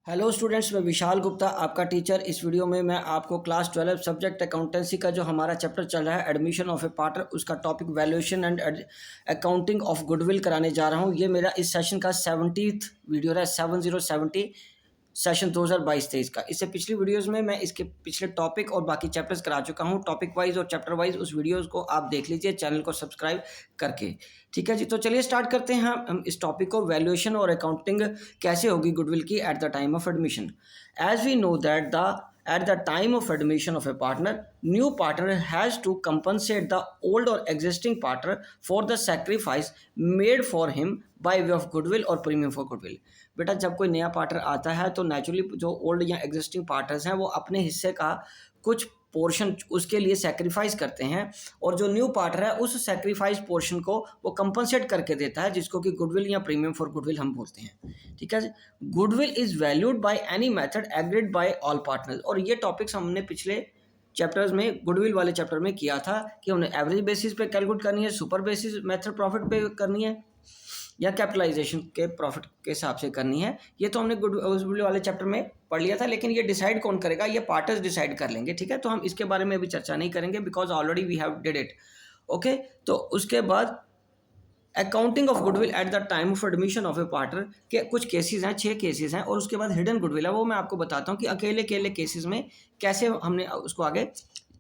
Hello students, मैं विशाल गुप्ता आपका teacher. इस वीडियो में मैं आपको क्लास 12 सब्जेक्ट अकाउंटेंसी का जो हमारा चैप्टर चल रहा है एडमिशन ऑफ ए पार्टनर, उसका topic valuation and accounting of goodwill कराने जा रहा हूँ। ये मेरा इस सेशन का 70th वीडियो है, 7070 सेशन 2022-23 का। इससे पिछली वीडियोस में मैं इसके पिछले टॉपिक और बाकी चैप्टर्स करा चुका हूँ। टॉपिक वाइज और चैप्टर वाइज उस वीडियोस को आप देख लीजिए चैनल को सब्सक्राइब करके। ठीक है जी, तो चलिए स्टार्ट करते हैं हम इस टॉपिक को। वैल्यूएशन और अकाउंटिंग कैसे होगी गुडविल की at the time of admission. As we know that the at the time of admission of a partner, new partner has to compensate the old or existing partner for the sacrifice made for him by way of goodwill or premium for goodwill। बेटा, जब कोई नया partner आता है तो naturally जो old या existing partners हैं वो अपने हिस्से का कुछ पोर्शन उसके लिए सेक्रीफाइस करते हैं, और जो न्यू पार्टनर है उस सेक्रीफाइस पोर्शन को वो कंपनसेट करके देता है, जिसको कि गुडविल या प्रीमियम फॉर गुडविल हम बोलते हैं। ठीक है, goodwill is valued by any method agreed by all partners. और ये टॉपिक्स हमने पिछले चैप्टर्स में गुडविल वाले चैप्टर में किया था कि हमने एवरेज बेसिस पे कैलकुलेट करनी है, सुपर बेसिस मेथड प्रॉफिट पे करनी है, या कैपिटलाइजेशन के प्रॉफिट के हिसाब से करनी है। ये तो हमने गुडविल वाले चैप्टर में पढ़ लिया था, लेकिन ये डिसाइड कौन करेगा? ये पार्टनर्स डिसाइड कर लेंगे। ठीक है, तो हम इसके बारे में भी चर्चा नहीं करेंगे because already we have did it. Okay, तो उसके बाद accounting of goodwill at the time of admission of a partner के कुछ केसेस हैं, 6 केसेस हैं, और उसके बाद हिडन गुडविल है, वो मैं आपको बताता हूँ कि अकेले अकेले केसेस में कैसे हमने उसको आगे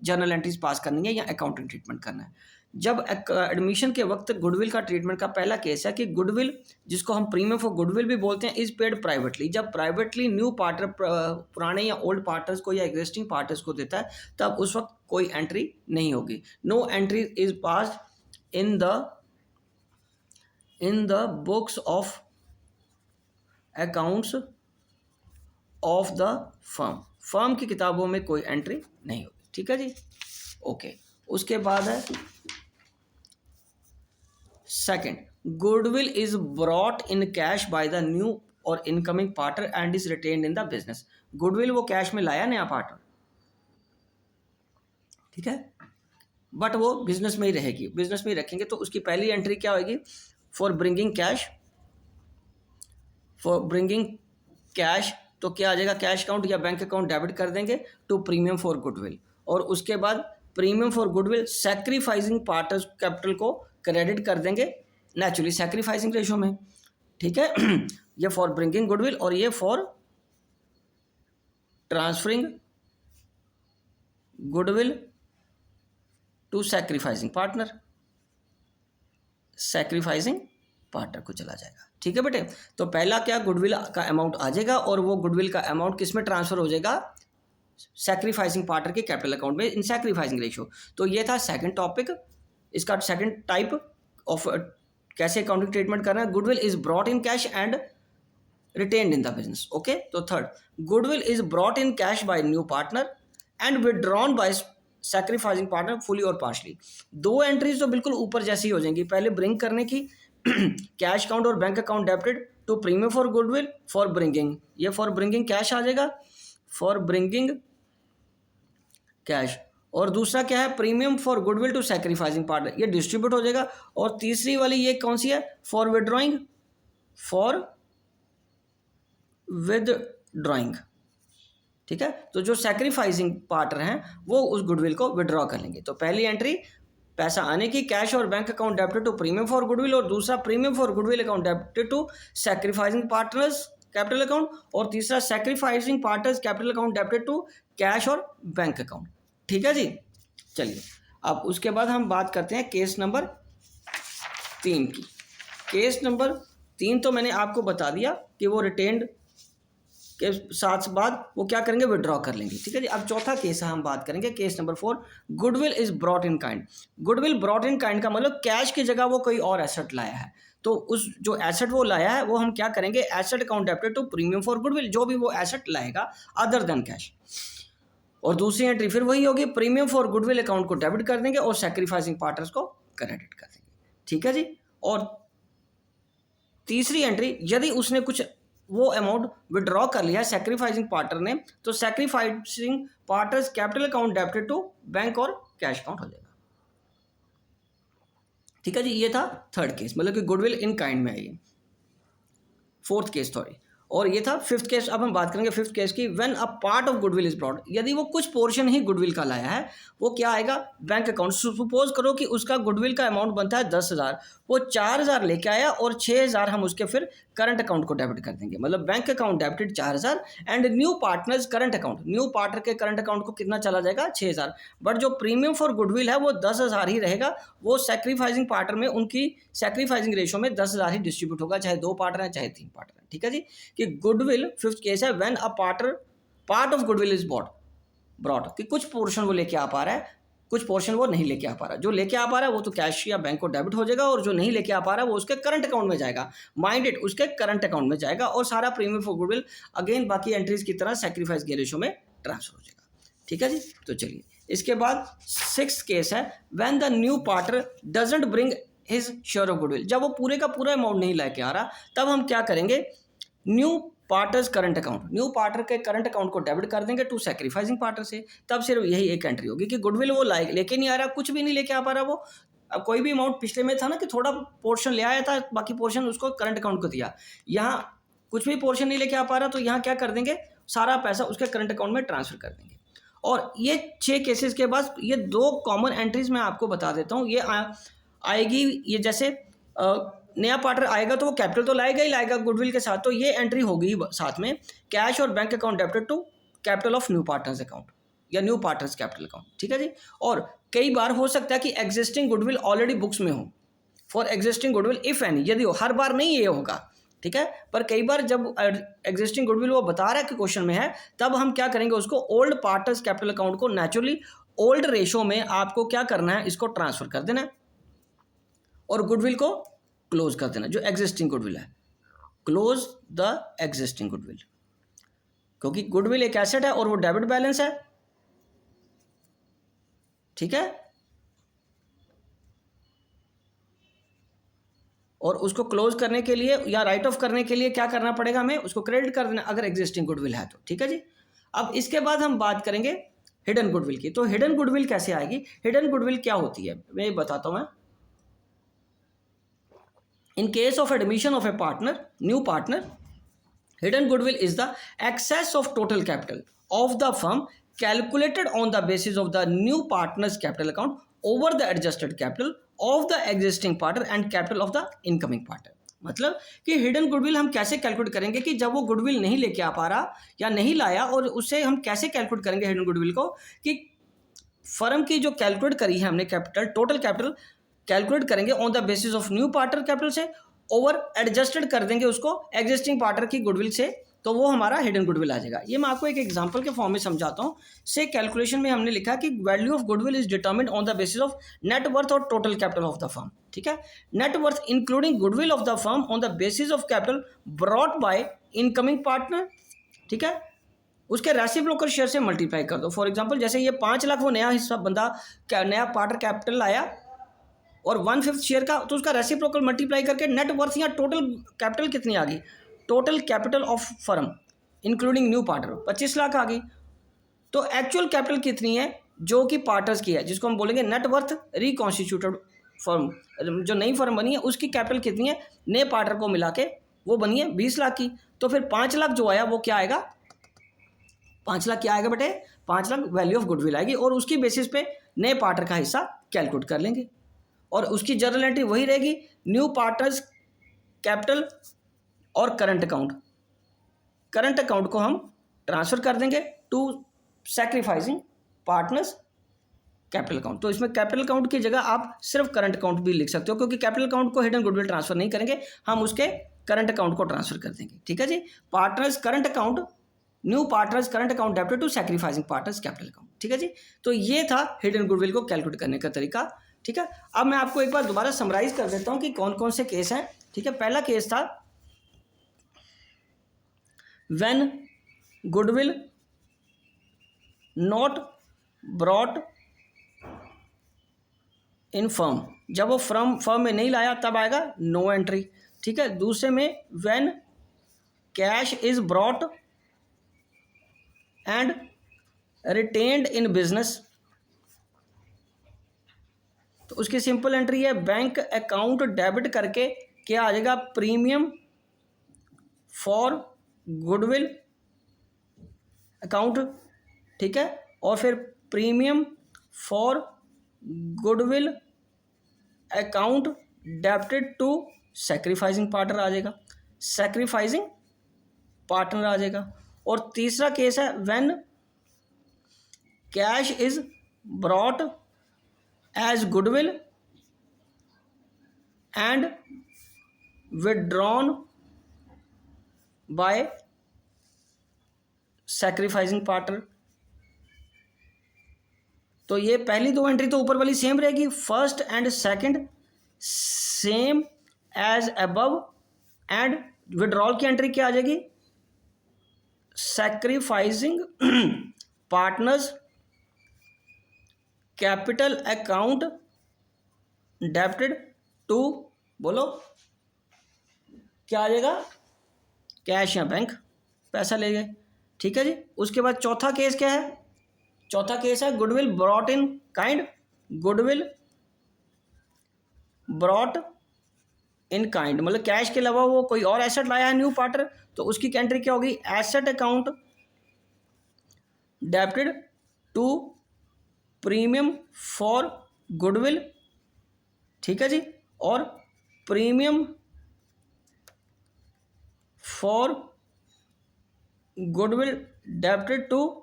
जर्नल एंट्रीज पास करनी है या अकाउंटिंग ट्रीटमेंट करना है। जब एडमिशन के वक्त गुडविल का ट्रीटमेंट का पहला केस है कि गुडविल, जिसको हम प्रीमियम फॉर गुडविल भी बोलते हैं, इज पेड प्राइवेटली। जब प्राइवेटली न्यू पार्टनर पुराने या ओल्ड पार्टनर्स को या एग्जिस्टिंग पार्टनर्स को देता है तब उस वक्त कोई एंट्री नहीं होगी। No entry is passed in the books of accounts of the firm की किताबों में कोई एंट्री नहीं होगी। ठीक है जी, ओके। उसके बाद है second, goodwill is brought in cash by the new or incoming partner and is retained in the business. Goodwill वो कैश में लाया नया पार्टनर, ठीक है, बट वो बिजनेस में ही रहेगी, बिजनेस में ही रखेंगे। तो उसकी पहली एंट्री क्या होगी? फॉर ब्रिंगिंग कैश, तो क्या आ जाएगा? कैश अकाउंट या बैंक अकाउंट डेबिट कर देंगे टू प्रीमियम फॉर गुडविल। और उसके बाद premium for goodwill sacrificing partners capital को क्रेडिट कर देंगे नेचुरली सैक्रिफाइसिंग रेशो में। ठीक है, ये फॉर ब्रिंगिंग गुडविल और ये for transferring goodwill to sacrificing partner को चला जाएगा। ठीक है बेटे, तो पहला क्या, गुडविल का अमाउंट आ जाएगा और वो गुडविल का अमाउंट किस में ट्रांसफर हो जाएगा? सैक्रिफाइसिंग पार्टनर के कैपिटल अकाउंट में इन सैक्रिफाइसिंग रेशियो। तो ये था सेकंड टॉपिक। इसका सेकंड टाइप ऑफ कैसे अकाउंटिंग ट्रीटमेंट करना है, goodwill is brought in cash and retained in the business. Okay, तो third, goodwill is brought in cash by new partner and withdrawn by sacrificing partner fully or partially. दो entries तो बिल्कुल ऊपर जैसी हो जाएंगी। पहले ब्रिंग करने की कैश अकाउंट और bank account debited to premium for goodwill for bringing, ये फॉर ब्रिंगिंग कैश आ जाएगा, फॉर ब्रिंगिंग कैश। और दूसरा क्या है? Premium for goodwill to sacrificing partner, ये डिस्ट्रीब्यूट हो जाएगा। और तीसरी वाली ये कौन सी है? For withdrawing. ठीक है, तो जो सैक्रिफाइसिंग पार्टनर हैं वो उस गुडविल को विड्रॉ कर लेंगे। तो पहली एंट्री पैसा आने की, कैश और bank account debited to premium for goodwill, और दूसरा premium for goodwill account debited to sacrificing partners capital account, और तीसरा sacrificing partners capital account debited to cash और बैंक अकाउंट। ठीक है जी, चलिए अब उसके बाद हम बात करते हैं केस नंबर 3 की। केस नंबर 3 तो मैंने आपको बता दिया कि वो रिटेन्ड के साथ बाद वो क्या करेंगे? विड्रॉ कर लेंगे। ठीक है जी, अब चौथा केस हम बात करेंगे, case number 4, goodwill is brought in kind. Goodwill brought in kind का मतलब कैश की जगह वो कोई और एसेट लाया है। तो उस जो एसेट वो लाया है वो हम क्या करेंगे? Asset account debited to premium for goodwill, जो भी वो एसेट लाएगा अदर देन कैश। और दूसरी एंट्री फिर वही होगी, प्रीमियम फॉर गुडविल अकाउंट को डेबिट कर देंगे और सैक्रिफाइसिंग पार्टनर्स को क्रेडिट कर देंगे। ठीक है जी, और तीसरी एंट्री, यदि उसने कुछ वो अमाउंट विड्रॉ कर लिया सैक्रिफाइसिंग पार्टनर ने, तो sacrificing partners capital account debited to bank और कैश अकाउंट हो जाएगा। ठीक है जी, ये था थर्ड केस, मतलब कि गुडविल इन काइंड में है ये। फोर्थ केस सॉरी, और ये था फिफ्थ केस। अब हम बात करेंगे फिफ्थ केस की, when a part of goodwill is brought, यदि वो कुछ पोर्शन ही गुडविल का लाया है, वो क्या आएगा, बैंक अकाउंट। सपोज करो कि उसका गुडविल का अमाउंट बनता है 10,000, वो 4,000 लेके आया और 6,000 हम उसके फिर करंट अकाउंट को डेबिट कर देंगे, मतलब bank account debited 4,000 and new partners current account, new partner के करंट अकाउंट को कितना चला जाएगा, 6,000। बट जो प्रीमियम फॉर गुडविल है वो 10,000 ही रहेगा, वो सेक्रीफाइसिंग पार्टनर में उनकी सेक्रीफाइसिंग रेशो में 10,000 ही डिस्ट्रीब्यूट होगा, चाहे 2 पार्टनर है चाहे 3 पार्टनर है। ठीक है जी, कि गुडविल फिफ्थ केस है, when a part of goodwill is brought, कि कुछ पोर्शन वो लेके आ पा रहा है, कुछ पोर्शन वो नहीं लेके आ पा रहा। जो लेके आ पा रहा है वो तो कैश या बैंक को डेबिट हो जाएगा, और जो नहीं लेके आ पा रहा है वो उसके करंट अकाउंट में जाएगा, माइंडेड उसके करंट अकाउंट में जाएगा, और सारा प्रीमियम फॉर गुडविल अगेन बाकी एंट्रीज की तरह सेक्रीफाइस के रेशो में ट्रांसफर हो जाएगा। ठीक है जी, तो चलिए इसके बाद सिक्स्थ केस है, when the new partner doesn't bring his share of goodwill, जब वो पूरे का पूरा अमाउंट नहीं लेके आ रहा, तब हम क्या करेंगे, new partners current account, new partner के करंट अकाउंट को डेबिट कर देंगे टू सेक्रीफाइसिंग पार्टनर से। तब सिर्फ यही एक एंट्री होगी कि गुडविल वो लेके नहीं आ रहा, कुछ भी नहीं लेके आ पा रहा वो। अब कोई भी अमाउंट पिछले में था ना कि थोड़ा पोर्शन ले आया था, बाकी पोर्शन उसको करंट अकाउंट को दिया, यहाँ कुछ भी पोर्शन नहीं लेके आ पा रहा, तो यहाँ क्या कर देंगे, सारा पैसा उसके करंट अकाउंट में ट्रांसफर कर देंगे। और ये 6 केसेस के बाद ये 2 कॉमन एंट्रीज मैं आपको बता देता हूँ। ये आएगी, ये जैसे नया पार्टनर आएगा तो वो कैपिटल तो लाएगा ही लाएगा गुडविल के साथ, तो ये एंट्री होगी साथ में, कैश और bank account debited to capital of new partners account या न्यू पार्टनर्स कैपिटल अकाउंट। ठीक है जी, और कई बार हो सकता है कि एग्जिस्टिंग गुडविल ऑलरेडी बुक्स में हो, for existing goodwill if any, यदि हो, हर बार नहीं ये होगा। ठीक है, पर कई बार जब एग्जिस्टिंग गुडविल वो बता रहा है कि क्वेश्चन में है, तब हम क्या करेंगे, उसको ओल्ड पार्टनर्स कैपिटल अकाउंट को नेचुरली ओल्ड रेशो में आपको क्या करना है, इसको ट्रांसफर कर देना है और गुडविल को क्लोज कर देना, जो एग्जिस्टिंग गुडविल है, क्लोज द एग्जिस्टिंग गुडविल, क्योंकि गुडविल एक एसेट है और वो डेबिट बैलेंस है। ठीक है, और उसको क्लोज करने के लिए या राइट ऑफ करने के लिए क्या करना पड़ेगा, हमें उसको क्रेडिट कर देना अगर एग्जिस्टिंग गुडविल है तो। ठीक है जी, अब इसके बाद हम बात करेंगे हिडन गुडविल की। तो हिडन गुडविल कैसे आएगी, हिडन गुडविल क्या होती है मैं बताता हूं। In case of admission of a partner, new partner, hidden goodwill is the excess of total capital of the firm calculated on the basis of the new partner's capital account over the adjusted capital of the existing partner and capital of the incoming partner। मतलब कि hidden goodwill हम कैसे calculate करेंगे, कि जब वो goodwill नहीं लेके आ पा रहा या नहीं लाया, और उससे हम कैसे कैलकुलेट करेंगे हिडन गुडविल को, कि फर्म की जो कैलकुलेट करी है हमने कैपिटल, टोटल कैपिटल कैलकुलेट करेंगे on the basis of new partner capital से, ओवर एडजस्टेड कर देंगे उसको एग्जिस्टिंग पार्टनर की गुडविल से, तो वो हमारा हिडन गुडविल आ जाएगा। ये मैं आपको एक एग्जांपल के फॉर्म में समझाता हूँ। से कैलकुलेशन में हमने लिखा कि value of goodwill is determined on the basis of net worth or total capital of the firm. ठीक है, net worth including goodwill of the firm on the basis of capital brought by incoming partner. ठीक है, उसके reciprocal share से multiply कर दो। For example जैसे ये 5 लाख वो नया हिस्सा बंदा नया पार्टनर कैपिटल आया और 1/5 शेयर का, तो उसका रेसिप्रोकल मल्टीप्लाई करके नेट वर्थ या टोटल कैपिटल कितनी आ गई, total capital of firm including new partner 25 lakh आ गई। तो एक्चुअल कैपिटल कितनी है जो कि पार्टनर्स की है, जिसको हम बोलेंगे नेट वर्थ रिकॉन्स्टिट्यूटेड फर्म, जो नई फर्म बनी है उसकी कैपिटल कितनी है नए पार्टनर को मिला के, वो बनी है 20 लाख की। तो फिर 5 लाख जो आया वो क्या आएगा, 5 लाख क्या आएगा बेटे, 5 लाख वैल्यू ऑफ गुडविल आएगी, और उसकी बेसिस पे नए पार्टनर का हिस्सा कैलकुलेट कर लेंगे, और उसकी जर्नल एंट्री वही रहेगी, न्यू पार्टनर्स कैपिटल और करंट अकाउंट। करंट अकाउंट को हम ट्रांसफर कर देंगे to sacrificing partners capital account. तो इसमें कैपिटल अकाउंट की जगह आप सिर्फ करंट अकाउंट भी लिख सकते हो, क्योंकि कैपिटल अकाउंट को हिडन गुडविल ट्रांसफर नहीं करेंगे, हम उसके करंट अकाउंट को ट्रांसफर कर देंगे। ठीक है जी, partners current account, new partners current account debited to sacrificing partners capital account. ठीक है जी, तो ये था हिडन गुडविल को कैलकुलेट करने का तरीका। ठीक है, अब मैं आपको एक बार दोबारा समराइज कर देता हूं कि कौन कौन से केस हैं। ठीक है, पहला केस था when goodwill not brought in firm, जब वो फर्म में नहीं लाया तब आएगा नो एंट्री। ठीक है, दूसरे में when cash is brought and retained in business, तो उसकी सिंपल एंट्री है बैंक अकाउंट डेबिट करके क्या आ जाएगा, प्रीमियम फॉर गुडविल अकाउंट, ठीक है, और फिर premium for goodwill account debited to sacrificing partner आ जाएगा, सैक्रिफाइसिंग पार्टनर आ जाएगा। और तीसरा केस है when cash is brought as goodwill and withdrawn by sacrificing partner. तो ये पहली दो एंट्री तो ऊपर वाली सेम रहेगी, first and second same as above, and withdrawal की एंट्री क्या आ जाएगी, sacrificing partners capital account debited to, बोलो क्या आ जाएगा, कैश या बैंक, पैसा ले गए, ठीक है जी। उसके बाद चौथा केस क्या है, चौथा केस है goodwill brought in kind, goodwill brought in kind, मतलब कैश के अलावा वो कोई और एसेट लाया है न्यू पार्टनर, तो उसकी एंट्री क्या होगी, asset account debited to premium for goodwill, ठीक है जी, और premium for goodwill debited to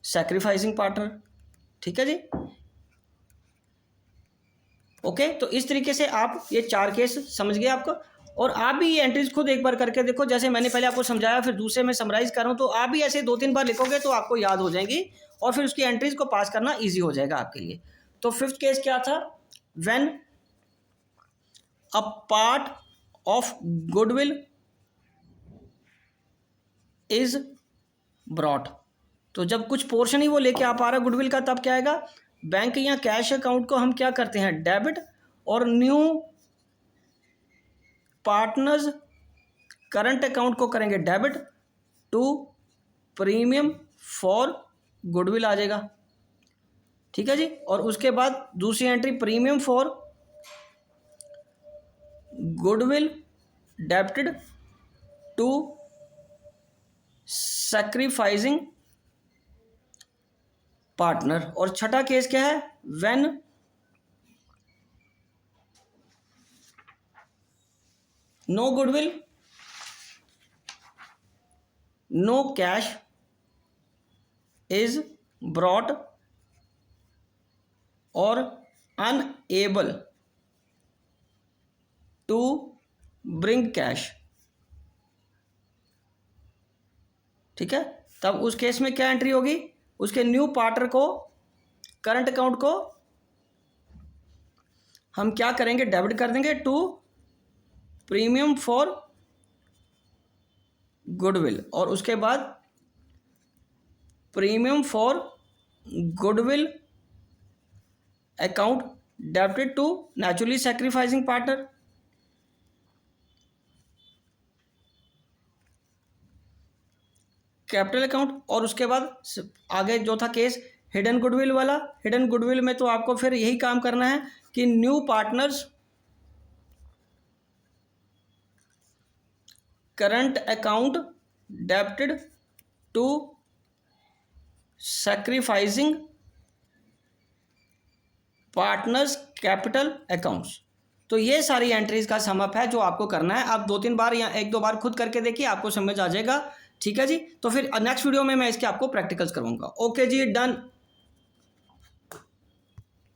sacrificing partner, ठीक है जी। ओके, तो इस तरीके से आप ये चार केस समझ गए आपको, और आप भी ये एंट्रीज खुद एक बार करके देखो, जैसे मैंने पहले आपको समझाया फिर दूसरे में समराइज कर रहा हूँ, तो आप भी ऐसे 2-3 बार लिखोगे तो आपको याद हो जाएंगी और फिर उसकी एंट्रीज को पास करना ईजी हो जाएगा आपके लिए। तो फिफ्थ केस क्या था, when a part of goodwill is brought, तो जब कुछ पोर्शन ही वो लेके आ पा रहा है गुडविल का, तब क्या आएगा, बैंक या कैश अकाउंट को हम क्या करते हैं, डेबिट, और न्यू पार्टनर्स करंट अकाउंट को करेंगे debit to premium for goodwill आ जाएगा, ठीक है जी। और उसके बाद दूसरी entry premium for goodwill debited to sacrificing partner. और छठा केस क्या है, when no goodwill no cash is brought or unable to bring cash, ठीक है, तब उस केस में क्या एंट्री होगी, उसके न्यू पार्टनर को करंट अकाउंट को हम क्या करेंगे, डेबिट कर देंगे टू प्रीमियम फॉर गुडविल, और उसके बाद premium for goodwill account debited to naturally sacrificing partner, capital account. और उसके बाद आगे जो था केस हिडन गुडविल वाला, हिडन गुडविल में तो आपको फिर यही काम करना है कि new partners current account debited to sacrificing partners capital accounts. तो ये सारी एंट्रीज का समअप है जो आपको करना है। आप 2-3 बार या 1-2 बार खुद करके देखिए, आपको समझ आ जाएगा, ठीक है जी। तो फिर नेक्स्ट वीडियो में मैं इसके आपको प्रैक्टिकल्स करूंगा। ओके जी, डन।